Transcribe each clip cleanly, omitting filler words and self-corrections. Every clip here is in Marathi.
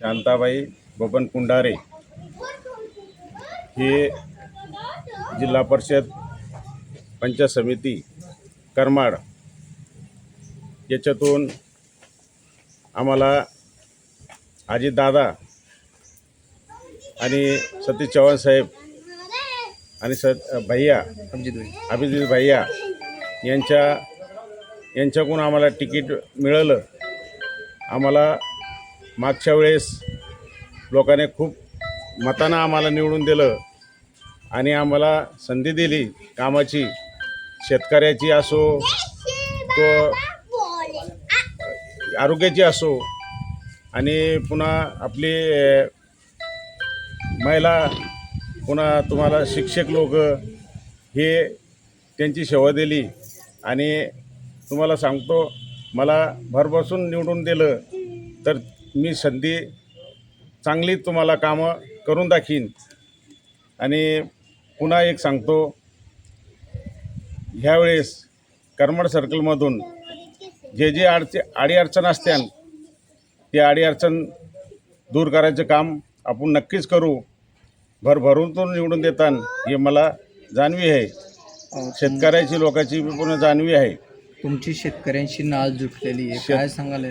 शांताबाई बबन कुंडारे हे जिल्हा परिषद पंचायत समिती करमाड याच्यातून आम्हाला अजितदादा आणि सतीश चव्हाण साहेब आणि भैया अभिजित भैया यांच्याकडून आम्हाला तिकीट मिळालं। आम्हाला मागच्या वेळेस लोकांनी खूप मतानं आम्हाला निवडून दिलं आणि आम्हाला संधी दिली कामाची, शेतकऱ्याची असो तो आरोग्याची असो आणि पुन्हा आपली महिला, पुन्हा तुम्हाला शिक्षक लोक हे त्यांची सेवा दिली आणि तुम्हाला सांगतो मला भरभरून निवडून दिलं तर मी संधी चांगली तुम्हाला कामं करून दाखीन। आणि पुन्हा एक सांगतो, ह्यावेळेस करमाड सर्कलमधून जे अडीअडचण असत्यान ते अडीअडचण दूर करायचं काम आपण नक्कीच करू। भरभरून तो निवडून देतान हे मला जाणवी आहे, शेतकऱ्याची लोकांची पूर्ण जाणवी आहे। तुमची शेतकऱ्यांशी नाळ जुटलेली आहे, काय सांगाल?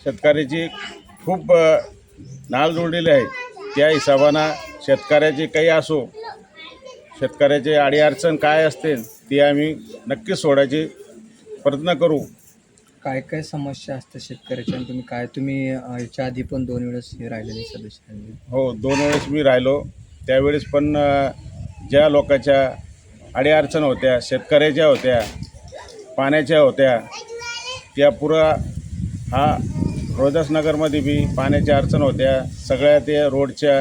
शेतकऱ्याची खूप नाळ जोडलेली आहे। त्या हिशोबानं शेतकऱ्याची काही असो, शेतकऱ्याचे अडीअडचण काय असते ती आम्ही नक्कीच सोडायचे प्रयत्न करू। काय काय समस्या असतात शेतकऱ्याच्या? तुम्ही याच्या आधी पण 2 वेळेस राहिलेले सदस्य? हो, 2 वेळेस मी राहिलो। त्यावेळेस पण ज्या लोकांच्या अडीअडचण होत्या, शेतकऱ्याच्या होत्या, पाण्याच्या होत्या, त्या पुरा हा रोहिदासनगरमध्ये बी पाण्याच्या अडचण होत्या, सगळ्या त्या रोडच्या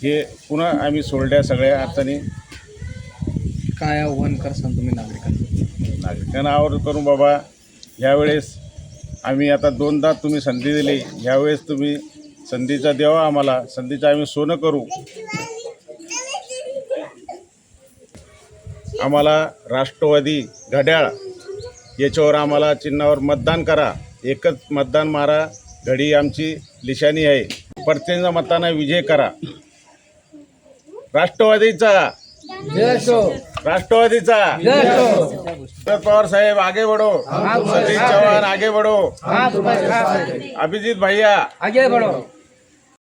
हे पुन्हा आम्ही सोडल्या सगळ्या अडचणी। काय आव्हान करसान तुम्ही नागरिकांना आवाहन करून बाबा, ह्यावेळेस आम्ही आता 2दा तुम्ही संधी दिली, ह्यावेळेस तुम्ही संधीचा द्यावा आम्हाला, संधीचं आम्ही सोनं करू। आम्हाला राष्ट्रवादी घड्याळ याच्यावर आम्हाला चिन्हावर मतदान करा, एकच मतदान मारा, घडी आमची निशाणी आहे। प्रत्येक मताने विजय करा। राष्ट्रवादीचा राष्ट्रवादीचा शरद पवार साहेब आगे बढ़ो, सतीश चव्हाण आगे बढ़ो, अभिजीत भैया आगे बढ़ो।